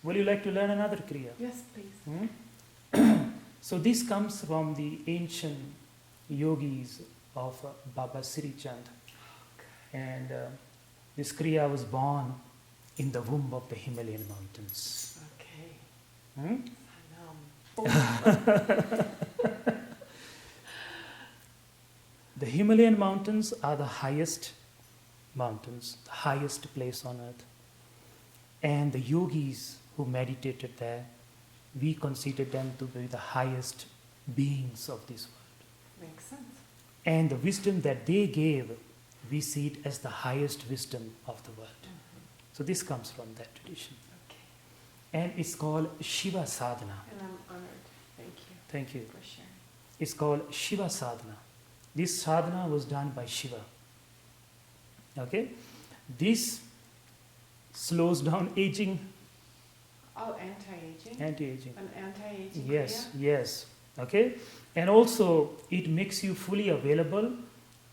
Would you like to learn another Kriya? Yes, please. So this comes from the ancient yogis of Baba Sri Chand. And this Kriya was born in the womb of the Himalayan mountains. Okay. Hmm? The Himalayan mountains are the highest mountains, the highest place on earth. And the yogis who meditated there, we consider them to be the highest beings of this world. Makes sense. And the wisdom that they gave, we see it as the highest wisdom of the world. So this comes from that tradition. Okay. And it's called Shiva Sadhana. And I'm honored. Thank you. Thank you. For sharing. It's called Shiva Sadhana. This sadhana was done by Shiva. Okay? This slows down aging. Oh, anti-aging? Anti-aging. An anti-aging Yes, Kriya? yes. Okay? And also, it makes you fully available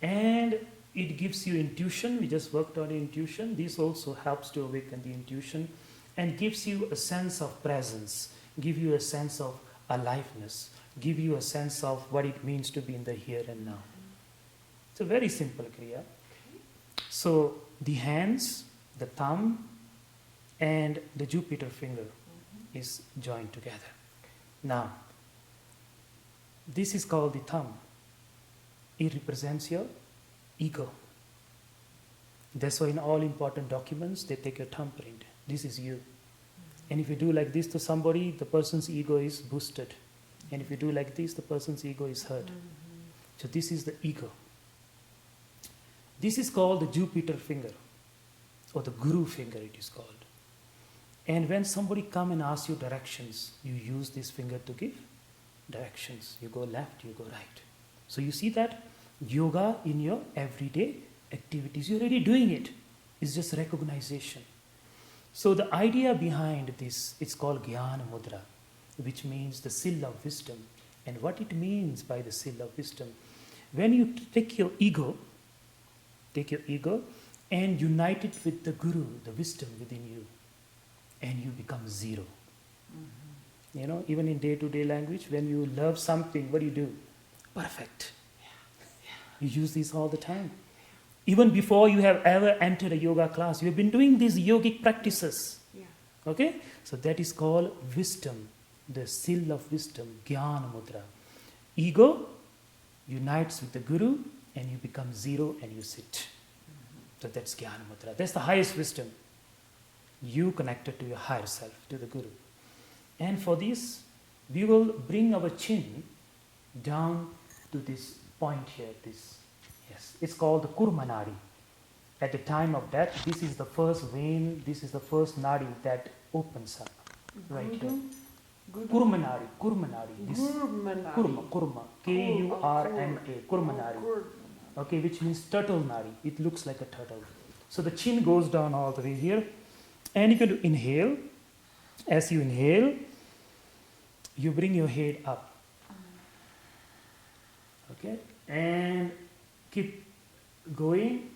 and it gives you intuition. We just worked on intuition. This also helps to awaken the intuition and gives you a sense of presence, give you a sense of aliveness, give you a sense of what it means to be in the here and now. It's a very simple Kriya. So, the hands, the thumb, and the Jupiter finger is joined together. Now, this is called the thumb. It represents your ego. That's why in all important documents, they take your thumbprint. This is you. And if you do like this to somebody, the person's ego is boosted. And if you do like this, the person's ego is hurt. So this is the ego. This is called the Jupiter finger, or the Guru finger it is called. And when somebody come and asks you directions, you use this finger to give directions. You go left, you go right. So you see that yoga in your everyday activities, you're already doing it. It's just recognition. So the idea behind this, it's called Jnana Mudra, which means the seal of wisdom. And what it means by the seal of wisdom, when you take your ego and unite it with the Guru, the wisdom within you, and you become zero. You know, even in day-to-day language, when you love something, what do? Perfect. You use this all the time. Even before you have ever entered a yoga class, you have been doing these yogic practices. Yeah. Okay? So that is called wisdom, the seal of wisdom, Jnana Mudra. Ego unites with the Guru and you become zero and you sit. So that's Jnana Mudra. That's the highest wisdom. You connected to your higher self, to the Guru. And for this, we will bring our chin down to this point here, this. Yes, it's called the Kurma Nadi. At the time of death, this is the first vein, this is the first nadi that opens up. Right here. Kurma Nadi, Kurma Nadi. This Kurma, K-U-R-M-A, Kurma Nadi. Okay, which means turtle nadi. It looks like a turtle. So the chin goes down all the way here. And you can inhale. As you inhale, you bring your head up. Okay, and keep going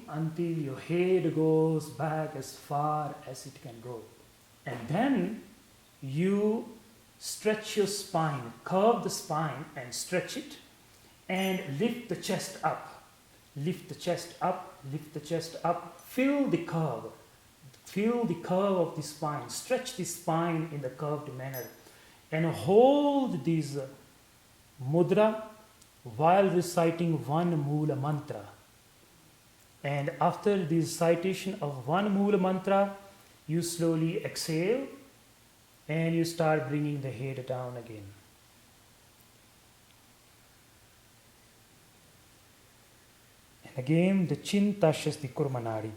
until your head goes back as far as it can go. And then you stretch your spine, curve the spine and stretch it, and lift the chest up. Lift the chest up, lift the chest up, feel the curve of the spine, stretch the spine in the curved manner, and hold this mudra while reciting one Moola mantra. And after the recitation of one Moola mantra, you slowly exhale and you start bringing the head down again. And again, the chin touches the Kurma Nadi.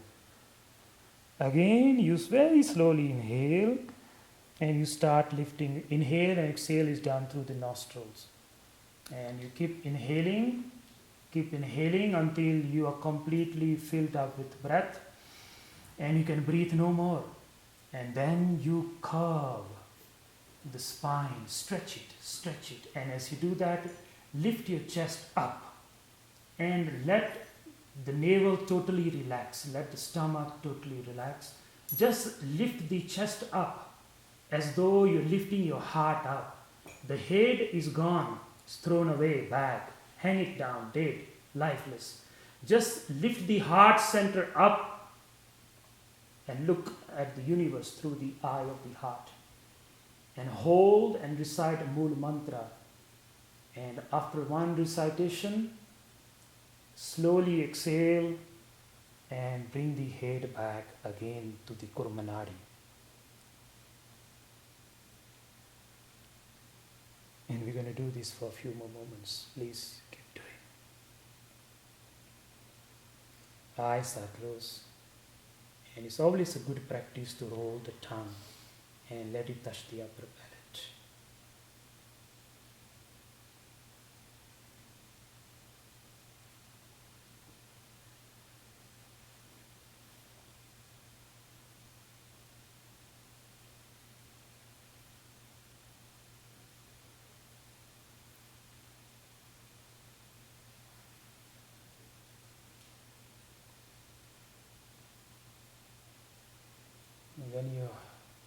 Again, you very slowly inhale and you start lifting. Inhale and exhale is done through the nostrils. And you keep inhaling until you are completely filled up with breath and you can breathe no more. And then you curve the spine, stretch it. And as you do that, lift your chest up and let the navel totally relax, let the stomach totally relax. Just lift the chest up as though you're lifting your heart up. The head is gone, it's thrown away, back. Hang it down, dead, lifeless. Just lift the heart center up and look at the universe through the eye of the heart. And hold and recite a Mool mantra. And after one recitation, slowly exhale and bring the head back again to the Kurmanadi. And we're going to do this for a few more moments. Please keep doing. Eyes are closed. And it's always a good practice to roll the tongue and let it touch the upper palate.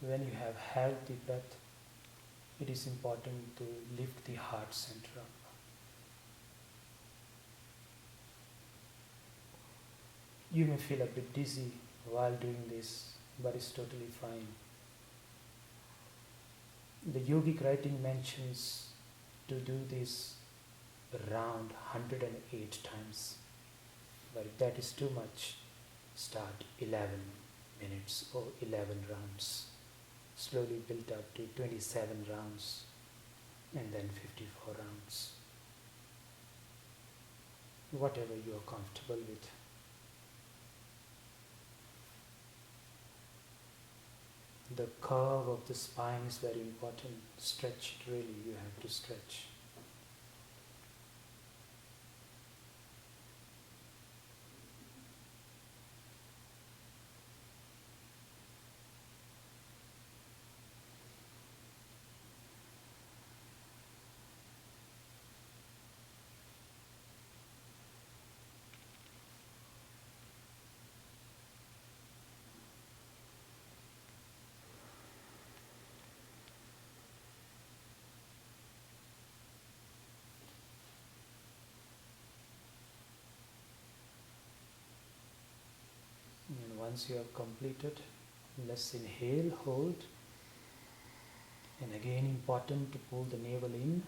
When you have held the breath, it is important to lift the heart center up. You may feel a bit dizzy while doing this, but it's totally fine. The yogic writing mentions to do this around 108 times. But if that is too much, start 11 minutes or 11 rounds. Slowly build up to 27 rounds and then 54 rounds. Whatever you are comfortable with. The curve of the spine is very important. Stretch it really, you have to stretch. And once you have completed, let's inhale, hold, and again important to pull the navel in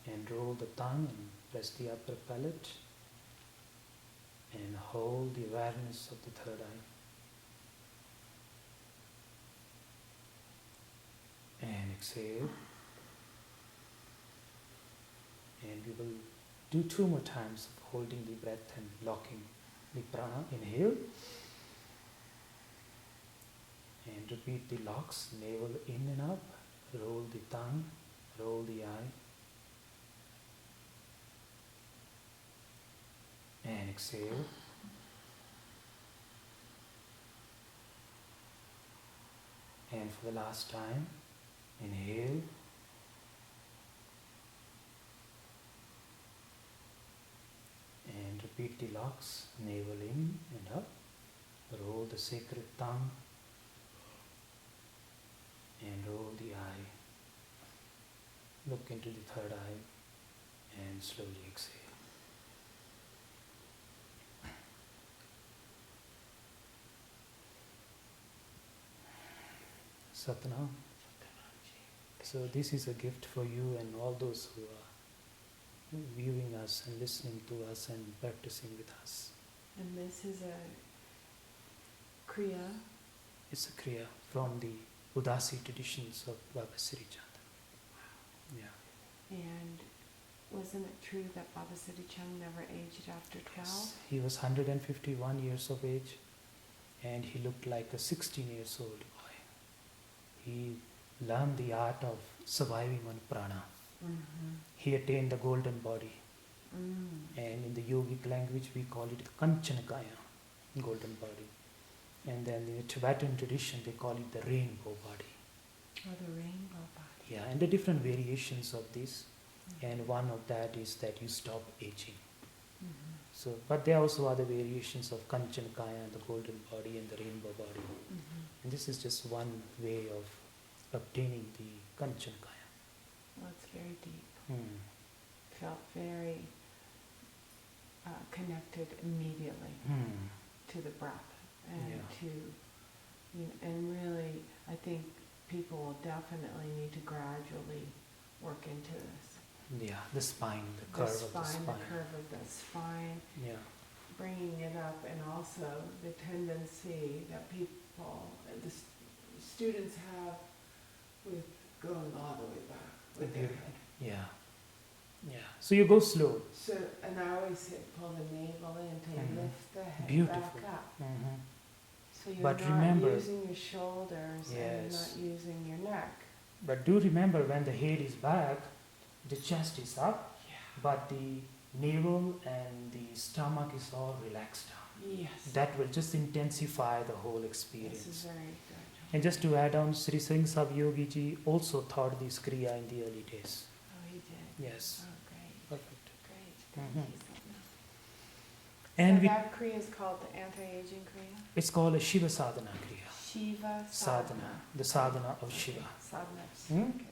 and roll the tongue and press the upper palate and hold the awareness of the third eye. And exhale. And we will do 2 more times of holding the breath and locking the prana. Inhale. And repeat the locks, navel in and up, roll the tongue, roll the eye. And exhale. And for the last time, inhale. And repeat the locks, navel in and up, roll the sacred tongue, and roll the eye. Look into the third eye and slowly exhale. Satnam. So this is a gift for you and all those who are viewing us and listening to us and practicing with us. And this is a Kriya. It's a Kriya from the Udasi traditions of Baba Sri Chand. Yeah. And wasn't it true that Baba Siddhi Chand never aged after 12? Yes. He was 151 years of age and he looked like a 16 years old boy. He learned the art of surviving on prana. Mm-hmm. He attained the golden body. Mm. And in the yogic language we call it Kanchanakaya, golden body. And then in the Tibetan tradition they call it the rainbow body. Or the rainbow body. Yeah, and the different variations of this. And one of that is that you stop aging. Mm-hmm. So, but there are also other variations of Kanchanakaya, the golden body and the rainbow body. Mm-hmm. This is just one way of obtaining the Kanchan Kaya. Well, it's very deep. Hmm. Felt very connected immediately Hmm. to the breath and Yeah. to, and really, I think people will definitely need to gradually work into this. Yeah, the spine, the The curve spine, of the spine. the curve of the spine, Yeah. bringing it up, and also the tendency that people, students have with going all the way back with their head. Yeah. Yeah. So you go slow. So, and I always say pull the navel in to Mhm. lift the head Beautiful. back up. Mm-hmm. So you're But not remember- using your shoulders and you're Yes. not using your neck. But do remember, when the head is back, the chest is up, Yeah. but the navel and the stomach is all relaxed down. Yes. That will just intensify the whole This is experience. very good. And just to add on, Sri Singh Sab Yogi ji also taught this Kriya in the early days. Oh, he did. Yes. Oh, great. Perfect. Great. Thank Mhm. you so much. And So we, that Kriya is called the anti-aging Kriya? it's called a Shiva Sadhana Kriya. Shiva Sadhana, the sadhana of Shiva. Sadhana. Hmm? Okay.